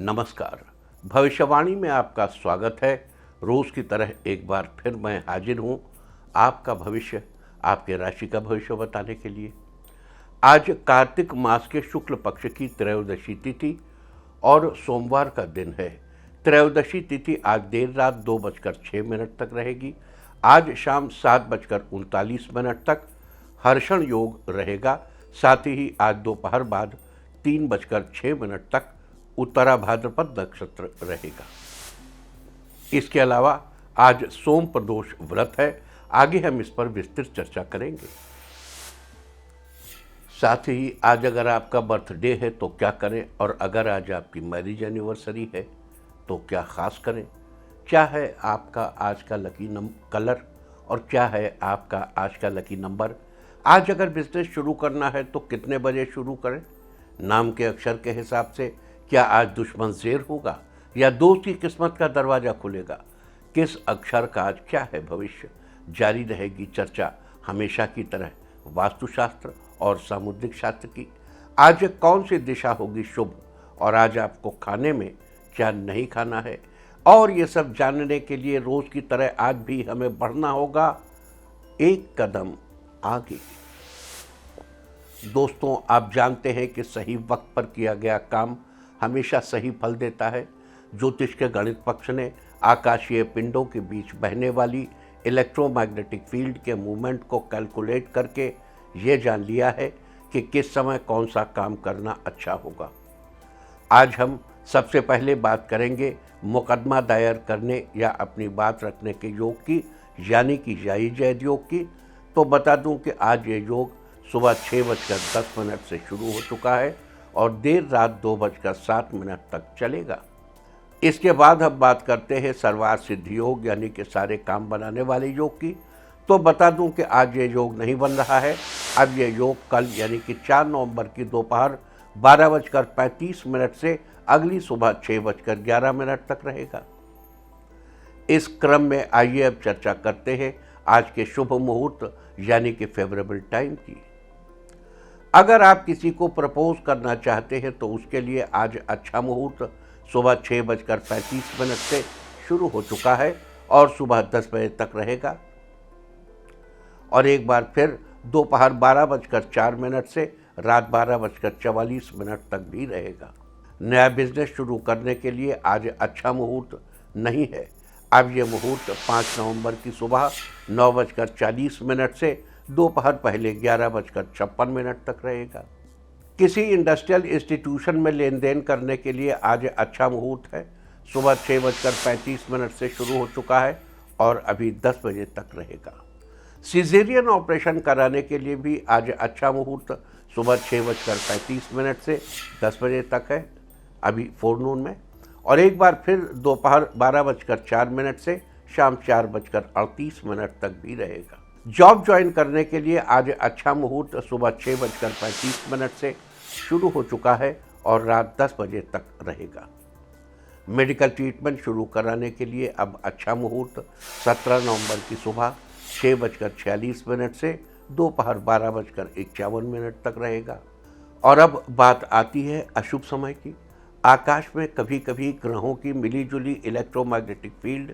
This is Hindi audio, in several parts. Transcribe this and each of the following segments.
नमस्कार। भविष्यवाणी में आपका स्वागत है। रोज की तरह एक बार फिर मैं हाजिर हूं आपका भविष्य, आपके राशि का भविष्य बताने के लिए। आज कार्तिक मास के शुक्ल पक्ष की त्रयोदशी तिथि और सोमवार का दिन है। त्रयोदशी तिथि आज देर रात 2:06 तक रहेगी। आज शाम 7:39 तक हर्षण योग रहेगा। साथ ही आज दोपहर बाद 3:06 तक उत्तरा भाद्रपद नक्षत्र रहेगा। इसके अलावा आज सोम प्रदोष व्रत है। आगे हम इस पर विस्तृत चर्चा करेंगे। साथ ही आज अगर आपका बर्थडे है तो क्या करें, और अगर आज आपकी मैरिज एनिवर्सरी है तो क्या खास करें। क्या है आपका आज का लकी कलर और क्या है आपका आज का लकी नंबर। आज अगर बिजनेस शुरू करना है तो कितने बजे शुरू करें। नाम के अक्षर के हिसाब से क्या आज दुश्मन ज़ेर होगा या दोस्त की किस्मत का दरवाज़ा खुलेगा। किस अक्षर का आज क्या है भविष्य। जारी रहेगी चर्चा हमेशा की तरह वास्तुशास्त्र और सामुद्रिक शास्त्र की। आज कौन सी दिशा होगी शुभ और आज आपको खाने में क्या नहीं खाना है, और ये सब जानने के लिए रोज़ की तरह आज भी हमें बढ़ना होगा एक कदम आगे। दोस्तों, आप जानते हैं कि सही वक्त पर किया गया काम हमेशा सही फल देता है। ज्योतिष के गणित पक्ष ने आकाशीय पिंडों के बीच बहने वाली इलेक्ट्रोमैग्नेटिक फील्ड के मूवमेंट को कैलकुलेट करके ये जान लिया है कि किस समय कौन सा काम करना अच्छा होगा। आज हम सबसे पहले बात करेंगे मुकदमा दायर करने या अपनी बात रखने के योग की, यानी कि याई जैद योग की। तो बता दूं कि आज ये योग सुबह 6:10 से शुरू हो चुका है और देर रात 2:07 तक चलेगा। इसके बाद हम बात करते हैं सर्वार्थ सिद्धि योग, यानी कि सारे काम बनाने वाले योग की। तो बता दूं कि आज ये योग नहीं बन रहा है। अब ये योग कल यानी कि 4 नवंबर की दोपहर 12:35 से अगली सुबह 6:11 तक रहेगा। इस क्रम में आइए अब चर्चा करते हैं आज के शुभ मुहूर्त यानी कि फेवरेबल टाइम की। अगर आप किसी को प्रपोज करना चाहते हैं तो उसके लिए आज अच्छा मुहूर्त सुबह 6:35 से शुरू हो चुका है और सुबह 10 बजे तक रहेगा, और एक बार फिर दोपहर 12:04 से रात 12:44 तक भी रहेगा। नया बिजनेस शुरू करने के लिए आज अच्छा मुहूर्त नहीं है। अब यह मुहूर्त 5 नवंबर की सुबह 9:40 से दोपहर पहले 11:56 तक रहेगा। किसी इंडस्ट्रियल इंस्टीट्यूशन में लेन देन करने के लिए आज अच्छा मुहूर्त है। सुबह 6:35 से शुरू हो चुका है और अभी 10 बजे तक रहेगा। सिजेरियन ऑपरेशन कराने के लिए भी आज अच्छा मुहूर्त सुबह 6:35 से 10 बजे तक है, अभी फोरनून में, और एक बार फिर दोपहर 12:04 से शाम 4:38 तक भी रहेगा। जॉब ज्वाइन करने के लिए आज अच्छा मुहूर्त सुबह 6:35 से शुरू हो चुका है और रात 10 बजे तक रहेगा। मेडिकल ट्रीटमेंट शुरू कराने के लिए अब अच्छा मुहूर्त 17 नवंबर की सुबह 6:46 से दोपहर 12:51 तक रहेगा। और अब बात आती है अशुभ समय की। आकाश में कभी कभी ग्रहों की मिलीजुली इलेक्ट्रोमैग्नेटिक फील्ड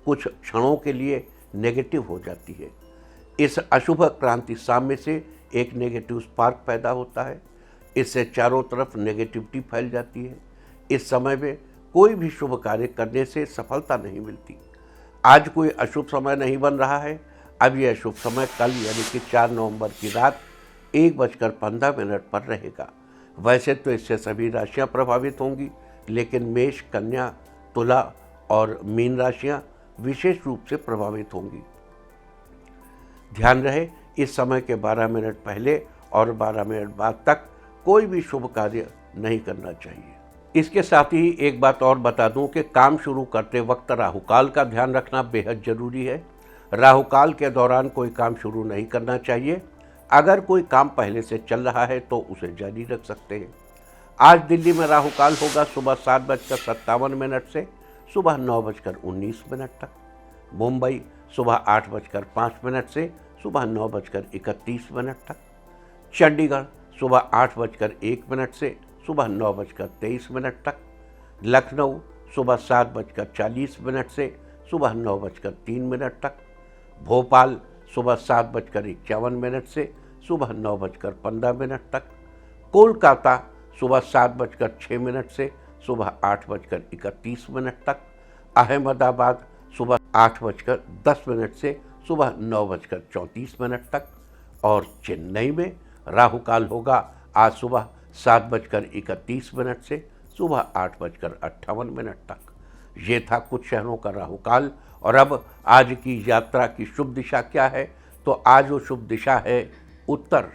कुछ क्षणों के लिए नेगेटिव हो जाती है। इस अशुभ क्रांति साम्य से एक नेगेटिव स्पार्क पैदा होता है। इससे चारों तरफ नेगेटिविटी फैल जाती है। इस समय में कोई भी शुभ कार्य करने से सफलता नहीं मिलती। आज कोई अशुभ समय नहीं बन रहा है। अब यह शुभ समय कल यानी कि 4 नवंबर की रात 1:15 पर रहेगा। वैसे तो इससे सभी राशियां प्रभावित होंगी, लेकिन मेष, कन्या, तुला और मीन राशियां विशेष रूप से प्रभावित होंगी। ध्यान रहे, इस समय के 12 मिनट पहले और 12 मिनट बाद तक कोई भी शुभ कार्य नहीं करना चाहिए। इसके साथ ही एक बात और बता दूं कि काम शुरू करते वक्त राहुकाल का ध्यान रखना बेहद जरूरी है। राहुकाल के दौरान कोई काम शुरू नहीं करना चाहिए। अगर कोई काम पहले से चल रहा है तो उसे जारी रख सकते हैं। आज दिल्ली में राहुकाल होगा सुबह 7:57 से सुबह 9:19 तक। मुंबई सुबह 8:05 से सुबह 9:31 तक। चंडीगढ़ सुबह 8:01 से सुबह 9:23 तक। लखनऊ सुबह 7:40 से सुबह 9:03 तक, भोपाल सुबह 7:51 से सुबह 9:15 तक, कोलकाता सुबह 7:06 से सुबह 8:31 तक, अहमदाबाद सुबह 8:10 से सुबह 9:34 तक और चेन्नई में राहु काल होगा आज सुबह 7:31 से सुबह 8:58 तक। ये था कुछ शहरों का राहु काल। और अब आज की यात्रा की शुभ दिशा क्या है, तो आज वो शुभ दिशा है उत्तर।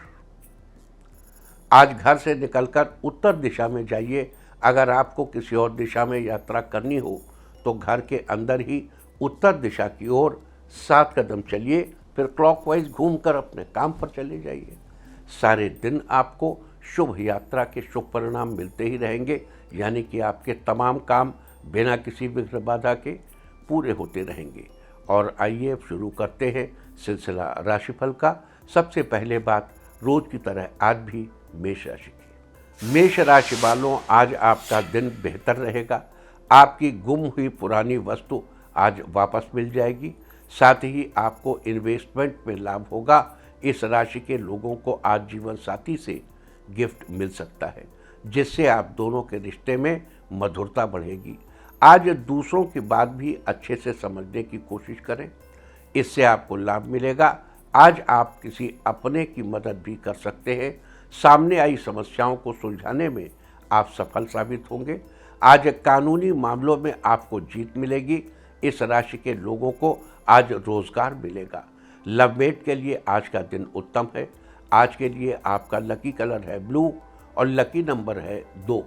आज घर से निकलकर उत्तर दिशा में जाइए। अगर आपको किसी और दिशा में यात्रा करनी हो तो घर के अंदर ही उत्तर दिशा की ओर 7 कदम चलिए, फिर क्लॉकवाइज घूमकर अपने काम पर चले जाइए। सारे दिन आपको शुभ यात्रा के शुभ परिणाम मिलते ही रहेंगे, यानी कि आपके तमाम काम बिना किसी विघ्न बाधा के पूरे होते रहेंगे। और आइए अब शुरू करते हैं सिलसिला राशिफल का। सबसे पहले बात रोज की तरह आज भी मेष राशि की। मेष राशि वालों, आज आपका दिन बेहतर रहेगा। आपकी गुम हुई पुरानी वस्तु आज वापस मिल जाएगी। साथ ही आपको इन्वेस्टमेंट में लाभ होगा। इस राशि के लोगों को आज जीवन साथी से गिफ्ट मिल सकता है, जिससे आप दोनों के रिश्ते में मधुरता बढ़ेगी। आज दूसरों की बात भी अच्छे से समझने की कोशिश करें, इससे आपको लाभ मिलेगा। आज आप किसी अपने की मदद भी कर सकते हैं। सामने आई समस्याओं को सुलझाने में आप सफल साबित होंगे। आज कानूनी मामलों में आपको जीत मिलेगी। इस राशि के लोगों को आज रोजगार मिलेगा। लवमेट के लिए आज का दिन उत्तम है। आज के लिए आपका लकी कलर है ब्लू और लकी नंबर है 2।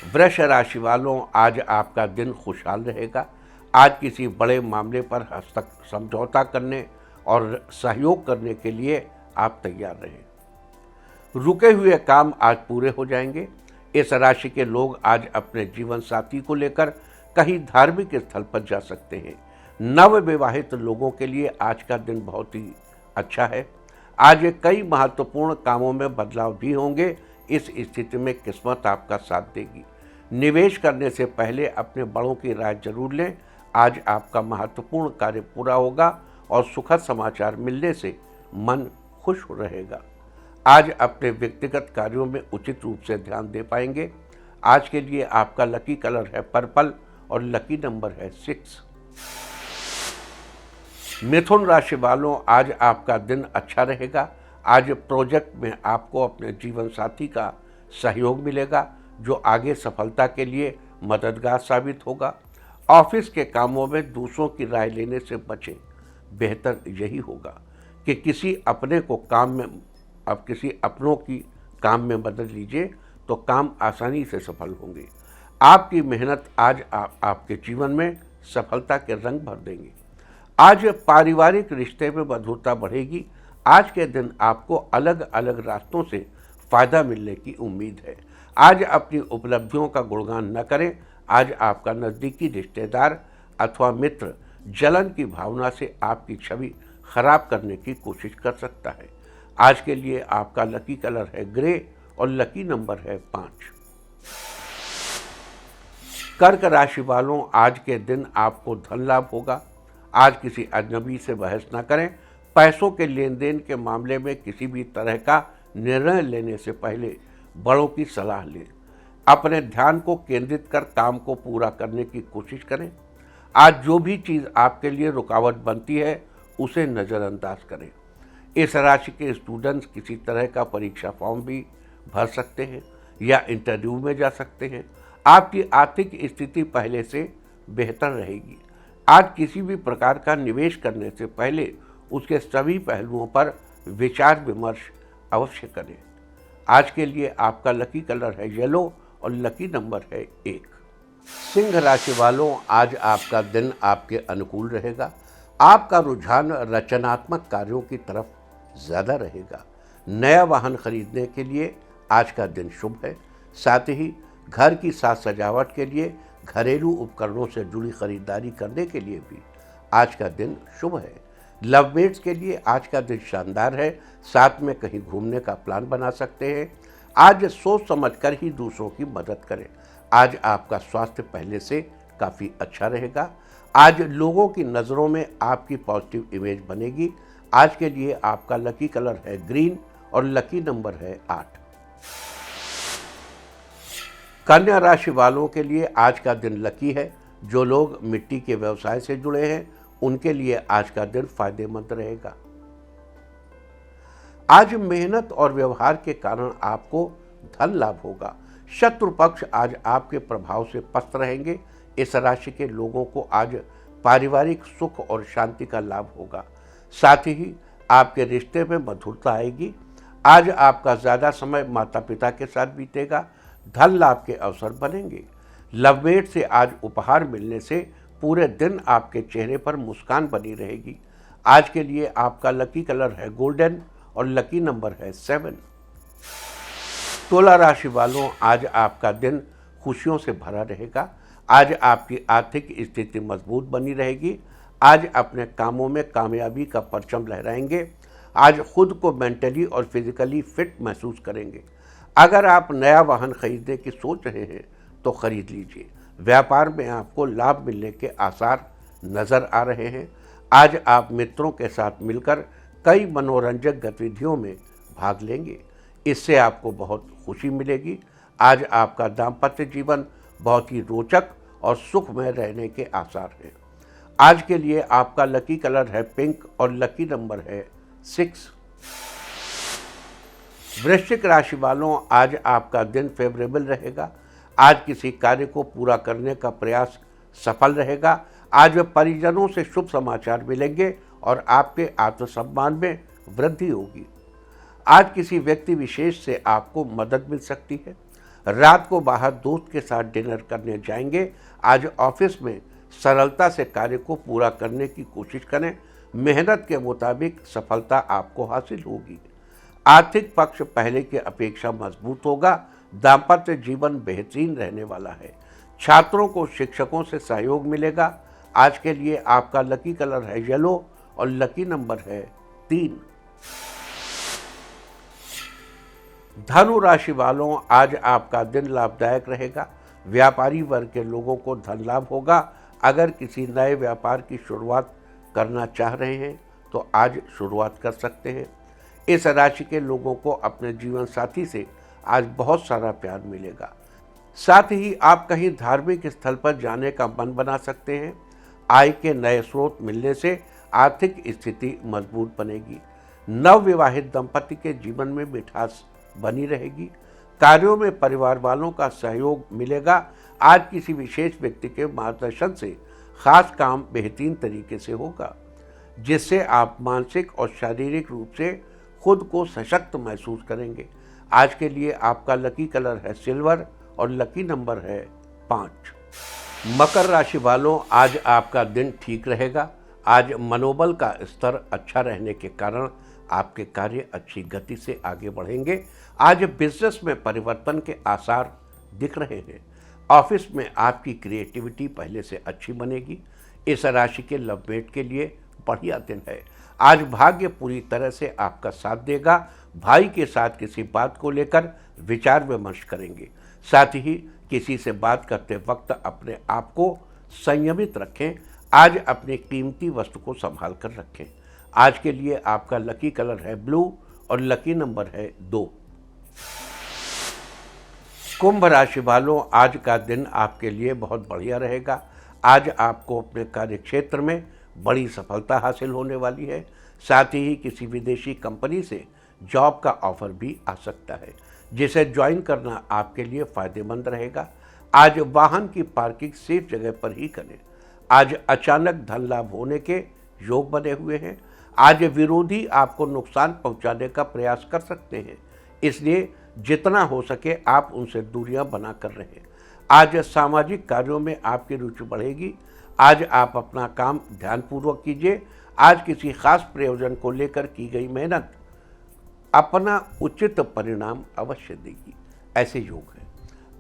वृष राशि वालों, आज आपका दिन खुशहाल रहेगा। आज किसी बड़े मामले पर समझौता करने और सहयोग करने के लिए आप तैयार रहें। रुके हुए काम आज पूरे हो जाएंगे। इस राशि के लोग आज अपने जीवन साथी को लेकर कहीं धार्मिक स्थल पर जा सकते हैं। नव विवाहित लोगों के लिए आज का दिन बहुत ही अच्छा है। आज कई महत्वपूर्ण कामों में बदलाव भी होंगे। इस स्थिति में किस्मत आपका साथ देगी। निवेश करने से पहले अपने बड़ों की राय जरूर लें। आज आपका महत्वपूर्ण कार्य पूरा होगा और सुखद समाचार मिलने से मन खुश रहेगा। आज अपने व्यक्तिगत कार्यों में उचित रूप से ध्यान दे पाएंगे। आज के लिए आपका लकी कलर है पर्पल और लकी नंबर है 6। मिथुन राशि वालों, आज आपका दिन अच्छा रहेगा। आज प्रोजेक्ट में आपको अपने जीवन साथी का सहयोग मिलेगा, जो आगे सफलता के लिए मददगार साबित होगा। ऑफिस के कामों में दूसरों की राय लेने से बचें। बेहतर यही होगा कि किसी अपनों की काम में मदद लीजिए, तो काम आसानी से सफल होंगे। आपकी मेहनत आज आपके जीवन में सफलता के रंग भर देंगे। आज पारिवारिक रिश्ते में मधुरता बढ़ेगी। आज के दिन आपको अलग अलग रास्तों से फायदा मिलने की उम्मीद है। आज अपनी उपलब्धियों का गुणगान न करें। आज आपका नज़दीकी रिश्तेदार अथवा मित्र जलन की भावना से आपकी छवि खराब करने की कोशिश कर सकता है। आज के लिए आपका लकी कलर है ग्रे और लकी नंबर है 5। कर्क राशि वालों, आज के दिन आपको धन लाभ होगा। आज किसी अजनबी से बहस न करें। पैसों के लेन देन के मामले में किसी भी तरह का निर्णय लेने से पहले बड़ों की सलाह लें। अपने ध्यान को केंद्रित कर काम को पूरा करने की कोशिश करें। आज जो भी चीज़ आपके लिए रुकावट बनती है उसे नज़रअंदाज करें। इस राशि के स्टूडेंट्स किसी तरह का परीक्षा फॉर्म भी भर सकते हैं या इंटरव्यू में जा सकते हैं। आपकी आर्थिक स्थिति पहले से बेहतर रहेगी। आज किसी भी प्रकार का निवेश करने से पहले उसके सभी पहलुओं पर विचार विमर्श अवश्य करें। आज के लिए आपका लकी कलर है येलो और लकी नंबर है 1। सिंह राशि वालों, आज आपका दिन आपके अनुकूल रहेगा। आपका रुझान रचनात्मक कार्यों की तरफ ज़्यादा रहेगा। नया वाहन खरीदने के लिए आज का दिन शुभ है। साथ ही घर की साज सजावट के लिए घरेलू उपकरणों से जुड़ी खरीदारी करने के लिए भी आज का दिन शुभ है। लवमेट्स के लिए आज का दिन शानदार है। साथ में कहीं घूमने का प्लान बना सकते हैं। आज सोच समझकर ही दूसरों की मदद करें। आज आपका स्वास्थ्य पहले से काफ़ी अच्छा रहेगा। आज लोगों की नज़रों में आपकी पॉजिटिव इमेज बनेगी। आज के लिए आपका लकी कलर है ग्रीन और लकी नंबर है 8। कन्या राशि वालों के लिए आज का दिन लकी है। जो लोग मिट्टी के व्यवसाय से जुड़े हैं उनके लिए आज का दिन फायदेमंद रहेगा। आज मेहनत और व्यवहार के कारण आपको धन लाभ होगा। शत्रु पक्ष आज आपके प्रभाव से पस्त रहेंगे। इस राशि के लोगों को आज पारिवारिक सुख और शांति का लाभ होगा। साथ ही आपके रिश्ते में मधुरता आएगी। आज आपका ज़्यादा समय माता पिता के साथ बीतेगा। धन लाभ के अवसर बनेंगे। लवमेट से आज उपहार मिलने से पूरे दिन आपके चेहरे पर मुस्कान बनी रहेगी। आज के लिए आपका लकी कलर है गोल्डन और लकी नंबर है 7। तुला राशि वालों, आज आपका दिन खुशियों से भरा रहेगा। आज आपकी आर्थिक स्थिति मजबूत बनी रहेगी। आज अपने कामों में कामयाबी का परचम लहराएंगे। आज खुद को मेंटली और फिजिकली फिट महसूस करेंगे। अगर आप नया वाहन खरीदने की सोच रहे हैं तो खरीद लीजिए। व्यापार में आपको लाभ मिलने के आसार नज़र आ रहे हैं। आज आप मित्रों के साथ मिलकर कई मनोरंजक गतिविधियों में भाग लेंगे। इससे आपको बहुत खुशी मिलेगी। आज आपका दाम्पत्य जीवन बहुत ही रोचक और सुखमय रहने के आसार हैं। आज के लिए आपका लकी कलर है पिंक और लकी नंबर है 6। वृश्चिक राशि वालों, आज आपका दिन फेवरेबल रहेगा। आज किसी कार्य को पूरा करने का प्रयास सफल रहेगा। आज परिजनों से शुभ समाचार मिलेंगे और आपके आत्मसम्मान में वृद्धि होगी। आज किसी व्यक्ति विशेष से आपको मदद मिल सकती है। रात को बाहर दोस्त के साथ डिनर करने जाएंगे। आज ऑफिस में सरलता से कार्य को पूरा करने की कोशिश करें। मेहनत के मुताबिक सफलता आपको हासिल होगी। आर्थिक पक्ष पहले की अपेक्षा मजबूत होगा। दाम्पत्य जीवन बेहतरीन रहने वाला है। छात्रों को शिक्षकों से सहयोग मिलेगा। आज के लिए आपका लकी कलर है येलो और लकी नंबर है 3। धनु राशि वालों, आज आपका दिन लाभदायक रहेगा। व्यापारी वर्ग के लोगों को धन लाभ होगा। अगर किसी नए व्यापार की शुरुआत करना चाह रहे हैं तो आज शुरुआत कर सकते हैं। इस राशि के लोगों को अपने जीवन साथी से आज बहुत सारा प्यार मिलेगा। साथ ही आप कहीं धार्मिक स्थल पर जाने का मन बना सकते हैं। आय के नए स्रोत मिलने से आर्थिक स्थिति मजबूत बनेगी। नवविवाहित दंपति के जीवन में मिठास बनी रहेगी। कार्यों में परिवार वालों का सहयोग मिलेगा। आज किसी विशेष व्यक्ति के मार्गदर्शन से खास काम बेहतरीन तरीके से होगा, जिससे आप मानसिक और शारीरिक रूप से खुद को सशक्त महसूस करेंगे। आज के लिए आपका लकी कलर है सिल्वर और लकी नंबर है 5। मकर राशि वालों, आज आपका दिन ठीक रहेगा। आज मनोबल का स्तर अच्छा रहने के कारण आपके कार्य अच्छी गति से आगे बढ़ेंगे। आज बिजनेस में परिवर्तन के आसार दिख रहे हैं। ऑफिस में आपकी क्रिएटिविटी पहले से अच्छी बनेगी। इस राशि के लवमेट के लिए बढ़िया दिन है। आज भाग्य पूरी तरह से आपका साथ देगा। भाई के साथ किसी बात को लेकर विचार विमर्श करेंगे। साथ ही किसी से बात करते वक्त अपने आप को संयमित रखें। आज अपनी कीमती वस्तु को संभाल कर रखें। आज के लिए आपका लकी कलर है ब्लू और लकी नंबर है 2। कुंभ राशि वालों, आज का दिन आपके लिए बहुत बढ़िया रहेगा। आज आपको अपने कार्य क्षेत्र में बड़ी सफलता हासिल होने वाली है। साथ ही किसी विदेशी कंपनी से जॉब का ऑफर भी आ सकता है, जिसे ज्वाइन करना आपके लिए फ़ायदेमंद रहेगा। आज वाहन की पार्किंग सेफ जगह पर ही करें। आज अचानक धन लाभ होने के योग बने हुए हैं। आज विरोधी आपको नुकसान पहुंचाने का प्रयास कर सकते हैं, इसलिए जितना हो सके आप उनसे दूरियां बना कर रहें। आज सामाजिक कार्यों में आपकी रुचि बढ़ेगी। आज आप अपना काम ध्यानपूर्वक कीजिए। आज किसी खास प्रयोजन को लेकर की गई मेहनत अपना उचित परिणाम अवश्य देगी। ऐसे योग है।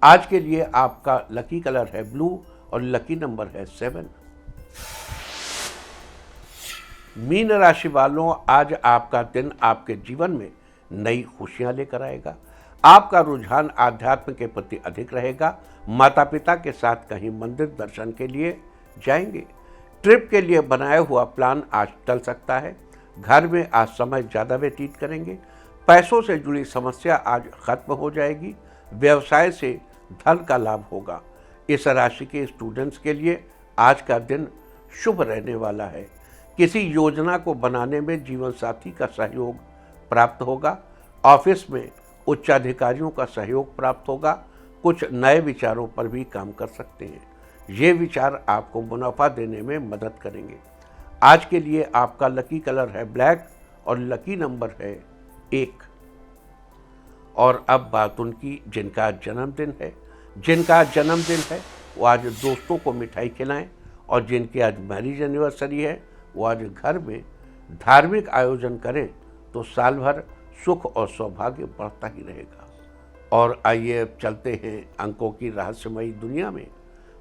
आज के लिए आपका लकी कलर है ब्लू और लकी नंबर है 7। मीन राशि वालों, आज आपका दिन आपके जीवन में नई खुशियां लेकर आएगा। आपका रुझान आध्यात्म के प्रति अधिक रहेगा। माता पिता के साथ कहीं मंदिर दर्शन के लिए जाएंगे। ट्रिप के लिए बनाया हुआ प्लान आज टल सकता है। घर में आज समय ज़्यादा व्यतीत करेंगे। पैसों से जुड़ी समस्या आज खत्म हो जाएगी। व्यवसाय से धन का लाभ होगा। इस राशि के स्टूडेंट्स के लिए आज का दिन शुभ रहने वाला है। किसी योजना को बनाने में जीवन साथी का सहयोग प्राप्त होगा। ऑफिस में उच्चाधिकारियों का सहयोग प्राप्त होगा। कुछ नए विचारों पर भी काम कर सकते हैं। ये विचार आपको मुनाफा देने में मदद करेंगे। आज के लिए आपका लकी कलर है ब्लैक और लकी नंबर है 1। और अब बात उनकी जिनका आज जन्मदिन है। जिनका आज जन्मदिन है वो आज दोस्तों को मिठाई खिलाएं, और जिनकी आज मैरिज एनिवर्सरी है वो आज घर में धार्मिक आयोजन करें तो साल भर सुख और सौभाग्य बढ़ता ही रहेगा। और आइए अब चलते हैं अंकों की रहस्यमयी दुनिया में।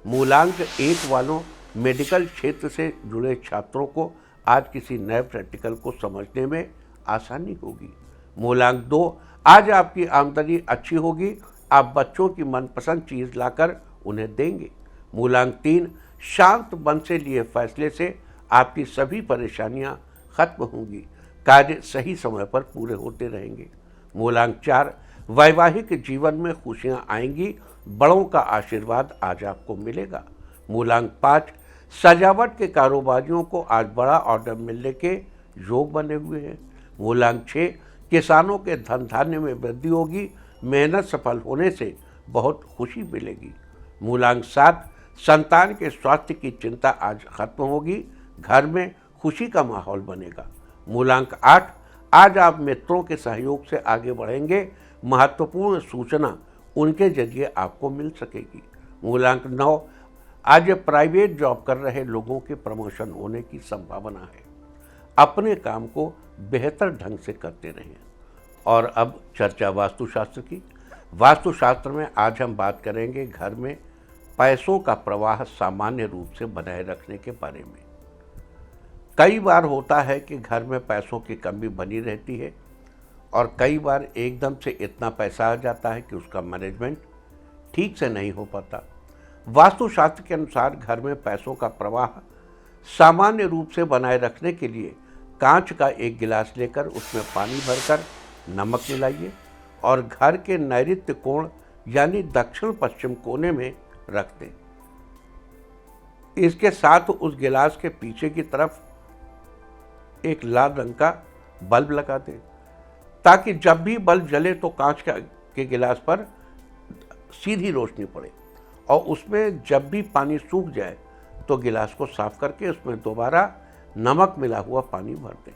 मूलांक 1 वालों मेडिकल क्षेत्र से जुड़े छात्रों को आज किसी नए प्रैक्टिकल को समझने में आसानी होगी। मूलांक 2, आज आपकी आमदनी अच्छी होगी। आप बच्चों की मनपसंद चीज़ लाकर उन्हें देंगे। मूलांक 3, शांत मन से लिए फैसले से आपकी सभी परेशानियां खत्म होंगी। कार्य सही समय पर पूरे होते रहेंगे। मूलांक 4, वैवाहिक जीवन में खुशियां आएंगी। बड़ों का आशीर्वाद आज आपको मिलेगा। मूलांक 5, सजावट के कारोबारियों को आज बड़ा ऑर्डर मिलने के योग बने हुए हैं। मूलांक 6, किसानों के धन धान्य में वृद्धि होगी। मेहनत सफल होने से बहुत खुशी मिलेगी। मूलांक 7, संतान के स्वास्थ्य की चिंता आज खत्म होगी। घर में खुशी का माहौल बनेगा। मूलांक 8, आज आप मित्रों के सहयोग से आगे बढ़ेंगे। महत्वपूर्ण सूचना उनके जरिए आपको मिल सकेगी। मूलांक 9, आज प्राइवेट जॉब कर रहे लोगों के प्रमोशन होने की संभावना है। अपने काम को बेहतर ढंग से करते रहें। और अब चर्चा वास्तुशास्त्र की। वास्तुशास्त्र में आज हम बात करेंगे घर में पैसों का प्रवाह सामान्य रूप से बनाए रखने के बारे में। कई बार होता है कि घर में पैसों की कमी बनी रहती है, और कई बार एकदम से इतना पैसा आ जाता है कि उसका मैनेजमेंट ठीक से नहीं हो पाता। वास्तुशास्त्र के अनुसार घर में पैसों का प्रवाह सामान्य रूप से बनाए रखने के लिए कांच का एक गिलास लेकर उसमें पानी भरकर नमक मिलाइए और घर के नैऋत्य कोण यानी दक्षिण पश्चिम कोने में रख दें। इसके साथ उस गिलास के पीछे की तरफ एक लाल रंग का बल्ब लगा दें, ताकि जब भी बल्ब जले तो कांच के गिलास पर सीधी रोशनी पड़े। और उसमें जब भी पानी सूख जाए तो गिलास को साफ करके उसमें दोबारा नमक मिला हुआ पानी भर दें।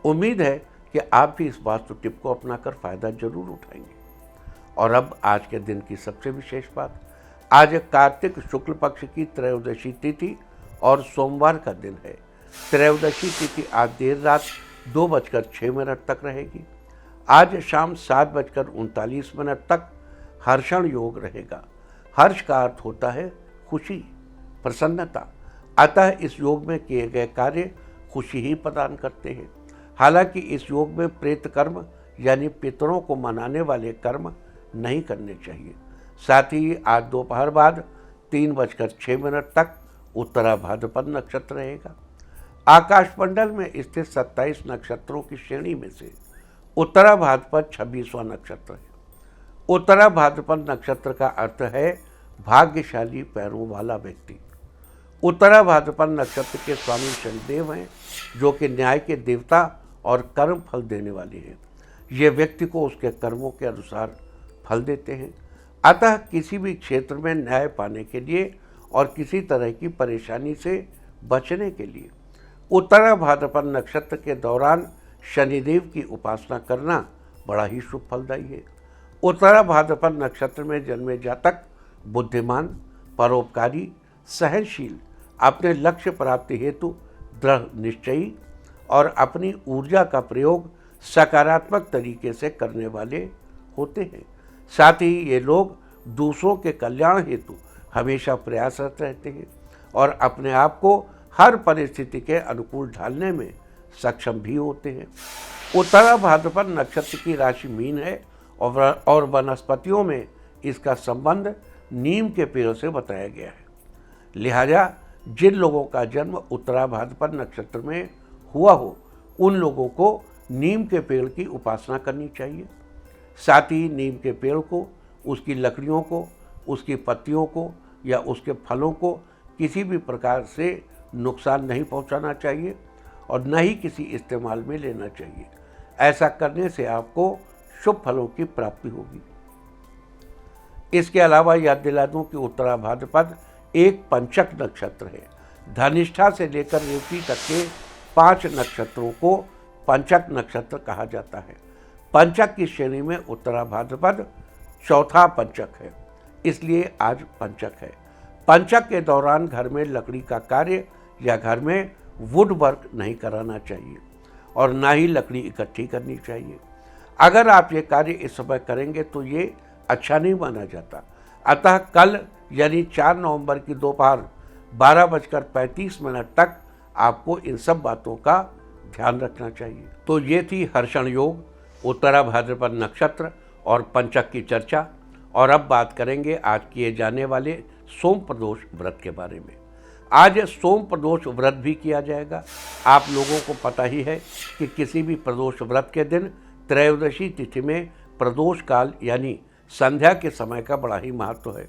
उम्मीद है कि आप भी इस वास्तु टिप को अपनाकर फ़ायदा जरूर उठाएंगे। और अब आज के दिन की सबसे विशेष बात, आज कार्तिक शुक्ल पक्ष की त्रयोदशी तिथि और सोमवार का दिन है। त्रयोदशी तिथि आज देर रात 2:06 तक रहेगी। आज शाम 7:39 तक हर्षण योग रहेगा। हर्ष का अर्थ होता है खुशी, प्रसन्नता। अतः इस योग में किए गए कार्य खुशी ही प्रदान करते हैं। हालांकि इस योग में प्रेत कर्म यानी पितरों को मनाने वाले कर्म नहीं करने चाहिए। साथ ही आज दोपहर बाद 3:06 तक उत्तरा भाद्रपद नक्षत्र रहेगा। आकाशमंडल में स्थित 27 नक्षत्रों की श्रेणी में से उत्तरा भाद्रपद 26वां नक्षत्र है। उत्तरा भाद्रपद नक्षत्र का अर्थ है भाग्यशाली पैरों वाला व्यक्ति। उत्तरा भाद्रपद नक्षत्र के स्वामी शनिदेव हैं, जो कि न्याय के देवता और कर्म फल देने वाले हैं। ये व्यक्ति को उसके कर्मों के अनुसार फल देते हैं। अतः किसी भी क्षेत्र में न्याय पाने के लिए और किसी तरह की परेशानी से बचने के लिए उत्तरा भाद्रपद नक्षत्र के दौरान शनिदेव की उपासना करना बड़ा ही शुभ फलदायी है। उत्तरा भाद्रपद नक्षत्र में जन्मे जातक बुद्धिमान, परोपकारी, सहनशील, अपने लक्ष्य प्राप्ति हेतु दृढ़ निश्चयी और अपनी ऊर्जा का प्रयोग सकारात्मक तरीके से करने वाले होते हैं। साथ ही ये लोग दूसरों के कल्याण हेतु हमेशा प्रयासरत रहते हैं और अपने आप को हर परिस्थिति के अनुकूल ढालने में सक्षम भी होते हैं। उत्तरा भाद्रपद नक्षत्र की राशि मीन है और वनस्पतियों में इसका संबंध नीम के पेड़ से बताया गया है। लिहाजा जिन लोगों का जन्म उत्तरा भाद्रपद नक्षत्र में हुआ हो उन लोगों को नीम के पेड़ की उपासना करनी चाहिए। साथ ही नीम के पेड़ को, उसकी लकड़ियों को, उसकी पत्तियों को या उसके फलों को किसी भी प्रकार से नुकसान नहीं पहुंचाना चाहिए और न ही किसी इस्तेमाल में लेना चाहिए। ऐसा करने से आपको शुभ फलों की प्राप्ति होगी। इसके अलावा याद दिला दूं कि उत्तरा भाद्रपद एक पंचक नक्षत्र है। धनिष्ठा से लेकर रेवती तक के 5 नक्षत्रों को पंचक नक्षत्र कहा जाता है। पंचक की श्रेणी में उत्तरा भाद्रपद चौथा पंचक है, इसलिए आज पंचक है। पंचक के दौरान घर में लकड़ी का कार्य या घर में वुड वर्क नहीं कराना चाहिए और ना ही लकड़ी इकट्ठी करनी चाहिए। अगर आप ये कार्य इस समय करेंगे तो ये अच्छा नहीं माना जाता। अतः कल यानी 4 नवंबर की दोपहर 12:35 तक आपको इन सब बातों का ध्यान रखना चाहिए। तो ये थी हर्षण योग, उत्तरा भाद्रपद नक्षत्र और पंचक की चर्चा। और अब बात करेंगे आज किए जाने वाले सोम प्रदोष व्रत के बारे में। आज सोम प्रदोष व्रत भी किया जाएगा। आप लोगों को पता ही है कि किसी भी प्रदोष व्रत के दिन त्रयोदशी तिथि में प्रदोष काल यानी संध्या के समय का बड़ा ही महत्व है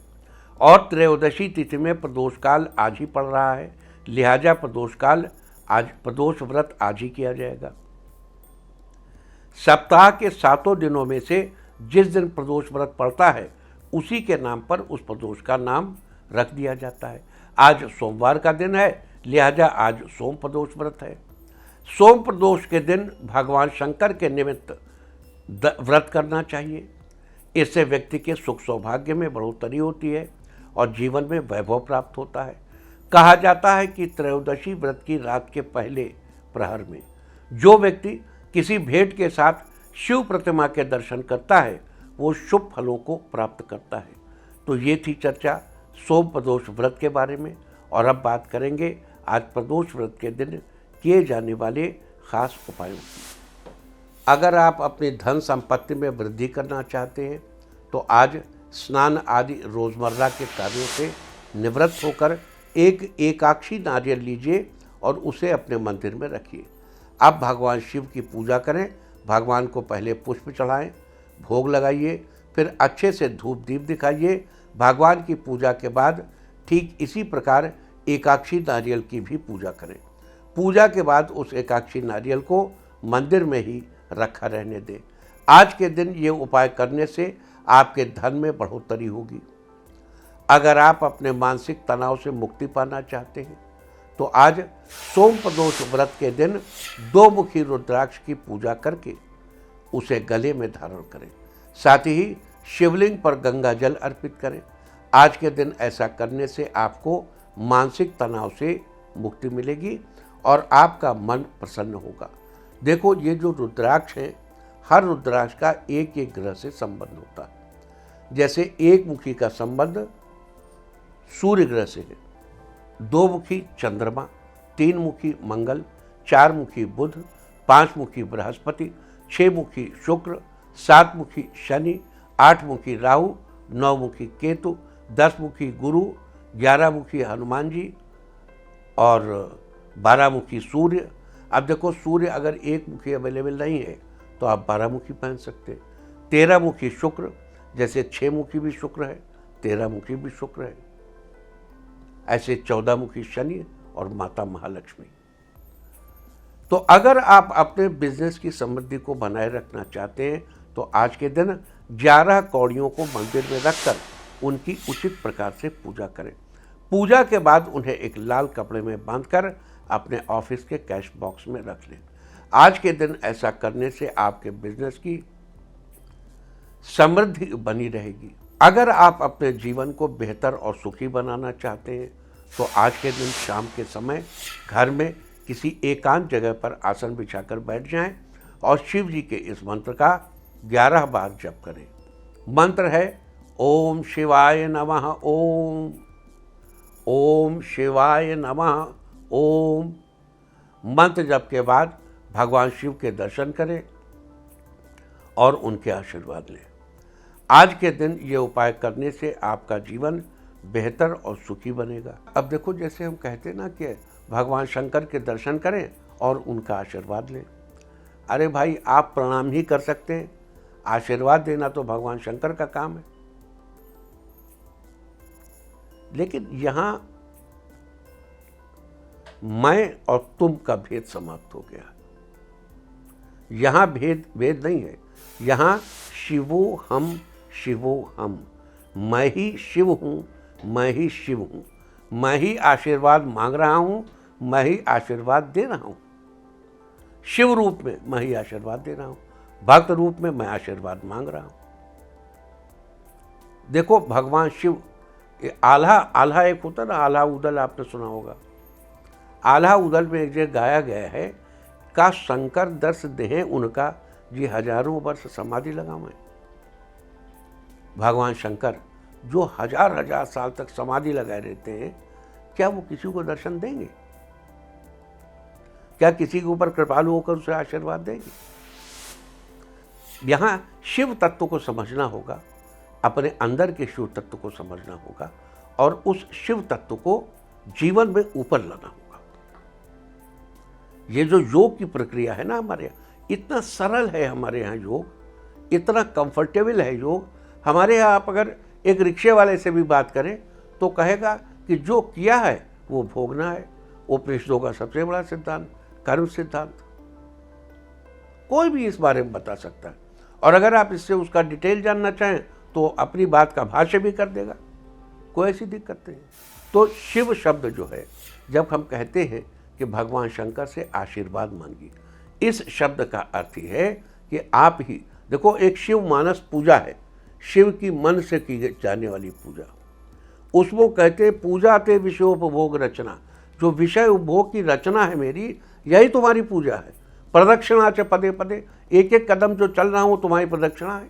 और त्रयोदशी तिथि में प्रदोष काल आज ही पड़ रहा है। लिहाजा प्रदोष व्रत आज ही किया जाएगा। सप्ताह के 7 दिनों में से जिस दिन प्रदोष व्रत पड़ता है उसी के नाम पर उस प्रदोष का नाम रख दिया जाता है। आज सोमवार का दिन है, लिहाजा आज सोम प्रदोष व्रत है। सोम प्रदोष के दिन भगवान शंकर के निमित्त व्रत करना चाहिए। इससे व्यक्ति के सुख सौभाग्य में बढ़ोतरी होती है और जीवन में वैभव प्राप्त होता है। कहा जाता है कि त्रयोदशी व्रत की रात के पहले प्रहर में जो व्यक्ति किसी भेंट के साथ शिव प्रतिमा के दर्शन करता है वो शुभ फलों को प्राप्त करता है। तो ये थी चर्चा सोम प्रदोष व्रत के बारे में। और अब बात करेंगे आज प्रदोष व्रत के दिन किए जाने वाले खास उपायों की। अगर आप अपनी धन संपत्ति में वृद्धि करना चाहते हैं तो आज स्नान आदि रोजमर्रा के कार्यों से निवृत्त होकर एक एकाक्षी नारियल लीजिए और उसे अपने मंदिर में रखिए। आप भगवान शिव की पूजा करें। भगवान को पहले पुष्प चढ़ाएं, भोग लगाइए, फिर अच्छे से धूप दीप दिखाइए। भगवान की पूजा के बाद ठीक इसी प्रकार एकाक्षी नारियल की भी पूजा करें। पूजा के बाद उस एकाक्षी नारियल को मंदिर में ही रखा रहने दें। आज के दिन ये उपाय करने से आपके धन में बढ़ोतरी होगी। अगर आप अपने मानसिक तनाव से मुक्ति पाना चाहते हैं तो आज सोम प्रदोष व्रत के दिन 2 मुखी रुद्राक्ष की पूजा करके उसे गले में धारण करें। साथ ही शिवलिंग पर गंगा जल अर्पित करें। आज के दिन ऐसा करने से आपको मानसिक तनाव से मुक्ति मिलेगी और आपका मन प्रसन्न होगा। देखो, ये जो रुद्राक्ष है, हर रुद्राक्ष का एक एक ग्रह से संबंध होता है। जैसे एक मुखी का संबंध सूर्य ग्रह से है, 2 मुखी चंद्रमा, 3 मुखी मंगल, 4 मुखी बुध, 5 मुखी बृहस्पति, 6 मुखी शुक्र, 7 मुखी शनि, 8 मुखी राहु, 9 मुखी केतु, 10 मुखी गुरु, 11 मुखी हनुमान जी और 12 मुखी सूर्य। अब देखो, सूर्य अगर 1 मुखी अवेलेबल नहीं है तो आप 12 मुखी पहन सकते हैं। 13 मुखी शुक्र, जैसे 6 मुखी भी शुक्र है, 13 मुखी भी शुक्र है। ऐसे 14 मुखी शनि और माता महालक्ष्मी। तो अगर आप अपने बिजनेस की समृद्धि को बनाए रखना चाहते हैं तो आज के दिन 11 कौड़ियों को मंदिर में रखकर उनकी उचित प्रकार से पूजा करें। पूजा के बाद उन्हें एक लाल कपड़े में बांधकर अपने ऑफिस के कैश बॉक्स में रख लें। आज के दिन ऐसा करने से आपके बिजनेस की समृद्धि बनी रहेगी। अगर आप अपने जीवन को बेहतर और सुखी बनाना चाहते हैं तो आज के दिन शाम के समय घर में किसी एकांत जगह पर आसन बिछाकर बैठ जाएं और शिव जी के इस मंत्र का 11 बार जप करें। मंत्र है ओम शिवाय नमः ओम, ओम शिवाय नमः ओम। मंत्र जप के बाद भगवान शिव के दर्शन करें और उनके आशीर्वाद लें। आज के दिन ये उपाय करने से आपका जीवन बेहतर और सुखी बनेगा। अब देखो, जैसे हम कहते ना कि भगवान शंकर के दर्शन करें और उनका आशीर्वाद लें। अरे भाई, आप प्रणाम ही कर सकते हैं, आशीर्वाद देना तो भगवान शंकर का काम है। लेकिन यहां मैं और तुम का भेद समाप्त हो गया। यहां भेद नहीं है। यहां शिवो हम, शिवो हम, मैं ही शिव हूं, मैं ही शिव हूं, मैं ही आशीर्वाद मांग रहा हूं, मैं ही आशीर्वाद दे रहा हूं। शिव रूप में मैं ही आशीर्वाद दे रहा हूं, भक्त रूप में मैं आशीर्वाद मांग रहा हूं। देखो, भगवान शिव, आल्हा एक होता ना, आल्हा उदल, आपने सुना होगा। आल्हा उदल में एक जगह गाया गया है, का शंकर दर्श देह उनका, जी हजारों वर्ष समाधि लगावें। भगवान शंकर जो हजार साल तक समाधि लगाए रहते हैं, क्या वो किसी को दर्शन देंगे? क्या किसी के ऊपर कृपालु होकर उसे आशीर्वाद देंगे? यहां शिव तत्व को समझना होगा, अपने अंदर के शिव तत्व को समझना होगा और उस शिव तत्व को जीवन में ऊपर लाना होगा। ये जो योग की प्रक्रिया है ना, हमारे यहाँ इतना सरल है, हमारे यहाँ योग इतना कंफर्टेबल है। योग हमारे यहाँ आप अगर एक रिक्शे वाले से भी बात करें तो कहेगा कि जो किया है वो भोगना है। उपनिषदों का सबसे बड़ा सिद्धांत कर्म सिद्धांत, कोई भी इस बारे में बता सकता है। और अगर आप इससे उसका डिटेल जानना चाहें तो अपनी बात का भाष्य भी कर देगा, कोई ऐसी दिक्कत नहीं। तो शिव शब्द जो है, जब हम कहते हैं कि भगवान शंकर से आशीर्वाद मांगिए, इस शब्द का अर्थ है कि आप ही देखो, एक शिव मानस पूजा है, शिव की मन से की जाने वाली पूजा, उसको कहते पूजा ते विषयोपभोग रचना। जो विषय उपभोग की रचना है मेरी, यही तुम्हारी पूजा है। प्रदक्षिणा च पदे पदे, एक एक कदम जो चल रहा हूं तुम्हारी प्रदक्षिणा है।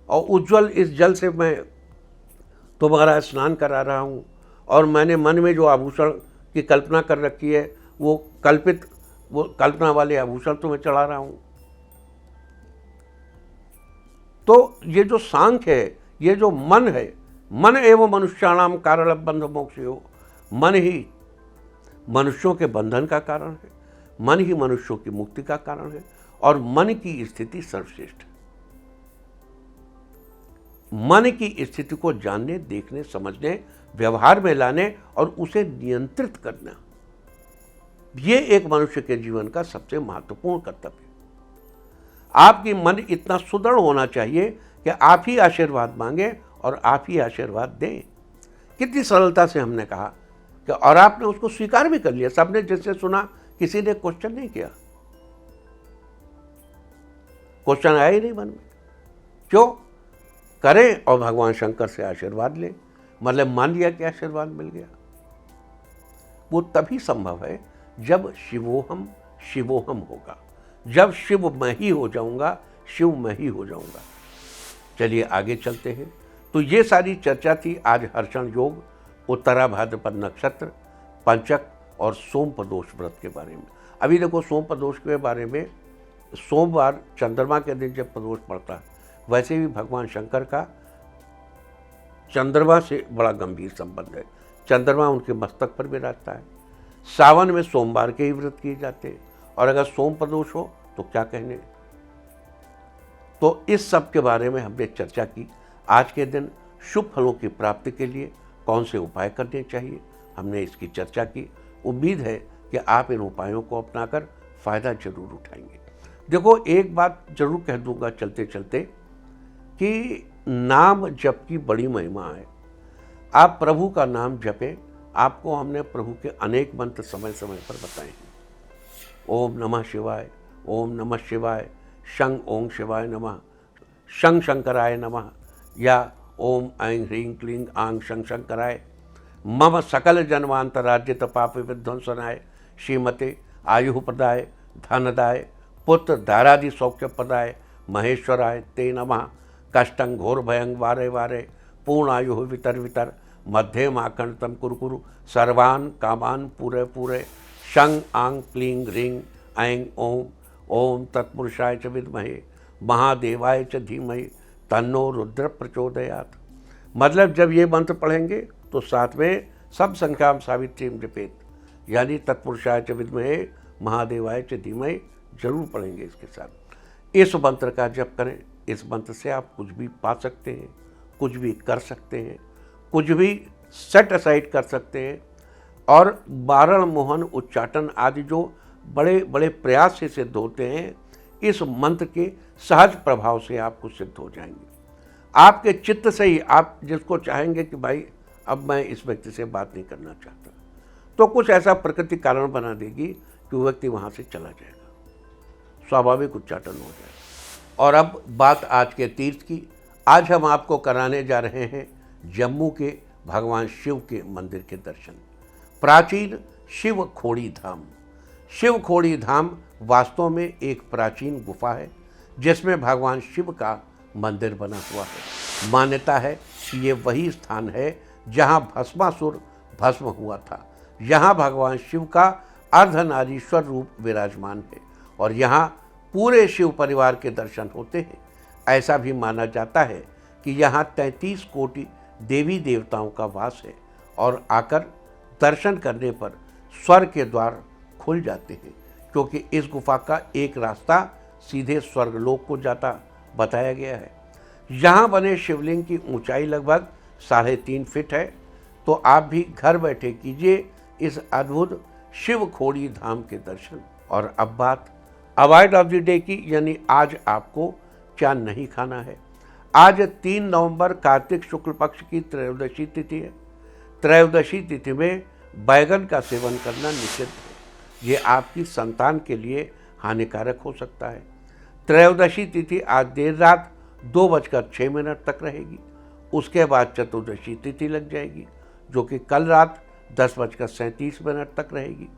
और उज्जवल इस जल से मैं तुम्हारा स्नान करा रहा हूं, और मैंने मन में जो आभूषण की कल्पना कर रखी है, वो कल्पना वाले आभूषण तुम्हें चढ़ा रहा हूं। तो ये जो सांख्य है, ये जो मन है, मन एवं मनुष्याणाम कारण बंध मोक्ष हो, मन ही मनुष्यों के बंधन का कारण है, मन ही मनुष्यों की मुक्ति का कारण है, और मन की स्थिति सर्वश्रेष्ठ है। मन की स्थिति को जानने, देखने, समझने, व्यवहार में लाने और उसे नियंत्रित करना, ये एक मनुष्य के जीवन का सबसे महत्वपूर्ण कर्तव्य है। आपकी मन इतना सुदृढ़ होना चाहिए कि आप ही आशीर्वाद मांगे और आप ही आशीर्वाद दें। कितनी सरलता से हमने कहा कि, और आपने उसको स्वीकार भी कर लिया। सबने जैसे सुना, किसी ने क्वेश्चन नहीं किया, क्वेश्चन आया ही नहीं मन में। क्यों? करें और भगवान शंकर से आशीर्वाद लें, मतलब मान लिया कि आशीर्वाद मिल गया। वो तभी संभव है जब शिवोहम शिवोहम होगा, जब शिव मैं ही हो जाऊंगा, शिव मैं ही हो जाऊंगा। चलिए आगे चलते हैं। तो ये सारी चर्चा थी आज हर्षण योग, उत्तरा भाद्रपद नक्षत्र, पंचक और सोम प्रदोष व्रत के बारे में। अभी देखो, सोम प्रदोष के बारे में, सोमवार चंद्रमा के दिन जब प्रदोष पड़ता है, वैसे भी भगवान शंकर का चंद्रमा से बड़ा गंभीर संबंध है। चंद्रमा उनके मस्तक पर विराजता है। सावन में सोमवार के ही व्रत किए जाते हैं, और अगर सोम प्रदोष हो तो क्या कहने। तो इस सब के बारे में हमने चर्चा की। आज के दिन शुभ फलों की प्राप्ति के लिए कौन से उपाय करने चाहिए, हमने इसकी चर्चा की। उम्मीद है कि आप इन उपायों को अपनाकर फायदा जरूर उठाएंगे। देखो, एक बात जरूर कह दूंगा चलते चलते कि नाम जप की बड़ी महिमा है। आप प्रभु का नाम जपें। आपको हमने प्रभु के अनेक मंत्र समय समय पर बताए हैं। ओम नमः शिवाय, ओम नमः शिवाय, शं ओम शिवाय नमः, शं शंकराय नमः, या ओम ऐं ह्रीं क्लीं आं शं शंकराय, मम सकल जन्मांतराज्यत पाप विध्वंसनाय, श्रीमते आयु प्रदाय, धनदाय, पुत्र धारादि सौख्य प्रदाय, महेश्वराय ते नमः। कष्टं घोर भयं वारे वारे, पूर्ण आयु वितर वितर, मध्य माखंडतम कुरकुरु, सर्वान् कामान् पूरे पूरे, शं आं क्लीं ह्रीं ऐं ओम, ओम तत्पुरुषाय च विद्महे, महादेवाय च धीमहि तन्नो रुद्र प्रचोदयात्। मतलब जब ये मंत्र पढ़ेंगे तो साथ में सब संख्याम सावित्रीम जपेत, यानी तत्पुरुषाय च विद्महे महादेवाय च धीमहि जरूर पढ़ेंगे इसके साथ। इस मंत्र का जप करें। इस मंत्र से आप कुछ भी पा सकते हैं, कुछ भी कर सकते हैं, कुछ भी सेट असाइड कर सकते हैं, और वारण मोहन उच्चाटन आदि जो बड़े बड़े प्रयास से सिद्ध होते हैं, इस मंत्र के सहज प्रभाव से आपको सिद्ध हो जाएंगे। आपके चित्त से ही आप जिसको चाहेंगे कि भाई अब मैं इस व्यक्ति से बात नहीं करना चाहता, तो कुछ ऐसा प्रकृति कारण बना देगी कि वो व्यक्ति वहाँ से चला जाएगा, स्वाभाविक उच्चाटन हो जाएगा। और अब बात आज के तीर्थ की। आज हम आपको कराने जा रहे हैं जम्मू के भगवान शिव के मंदिर के दर्शन। प्राचीन शिव खोड़ी धाम। शिव खोड़ी धाम वास्तव में एक प्राचीन गुफा है जिसमें भगवान शिव का मंदिर बना हुआ है। मान्यता है कि ये वही स्थान है जहाँ भस्मासुर भस्म हुआ था। यहाँ भगवान शिव का अर्धनारीश्वर रूप विराजमान है और यहाँ पूरे शिव परिवार के दर्शन होते हैं। ऐसा भी माना जाता है कि यहाँ 33 कोटि देवी देवताओं का वास है और आकर दर्शन करने पर स्वर्ग के द्वार खुल जाते हैं, क्योंकि इस गुफा का एक रास्ता सीधे स्वर्गलोक को जाता बताया गया है। यहाँ बने शिवलिंग की ऊंचाई लगभग 3.5 फीट है। तो आप भी घर बैठे कीजिए इस अद्भुत शिव खोड़ी धाम के दर्शन। और अब बात अवॉइड ऑफ द डे की, यानी आज आपको क्या नहीं खाना है। आज 3 नवंबर कार्तिक शुक्ल पक्ष की त्रयोदशी तिथि है। त्रयोदशी तिथि में बैगन का सेवन करना निषिद्ध है। ये आपकी संतान के लिए हानिकारक हो सकता है। त्रयोदशी तिथि आज देर रात 2:06 तक रहेगी। उसके बाद चतुर्दशी तिथि लग जाएगी जो कि कल रात 10:37 तक रहेगी।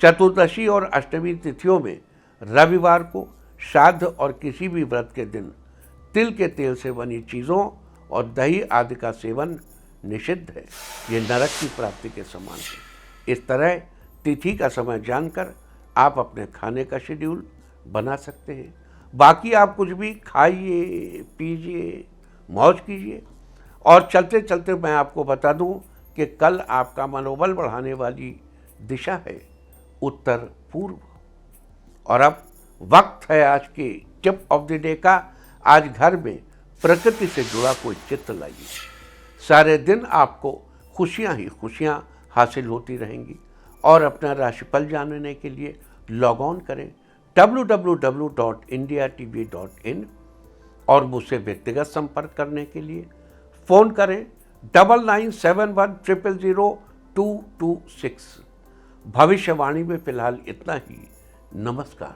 चतुर्दशी और अष्टमी तिथियों में रविवार को श्राद्ध और किसी भी व्रत के दिन तिल के तेल से बनी चीज़ों और दही आदि का सेवन निषिद्ध है। ये नरक की प्राप्ति के समान है। इस तरह तिथि का समय जानकर आप अपने खाने का शेड्यूल बना सकते हैं। बाकी आप कुछ भी खाइए, पीजिए, मौज कीजिए। और चलते चलते मैं आपको बता दूं कि कल आपका मनोबल बढ़ाने वाली दिशा है उत्तर पूर्व। और अब वक्त है आज के टिप ऑफ द डे का। आज घर में प्रकृति से जुड़ा कोई चित्र लाइए। सारे दिन आपको खुशियां ही खुशियां हासिल होती रहेंगी। और अपना राशिफल जानने के लिए लॉग ऑन करें www.indiatv.in और मुझसे व्यक्तिगत संपर्क करने के लिए फ़ोन करें 9971000226। भविष्यवाणी में फिलहाल इतना ही। नमस्कार।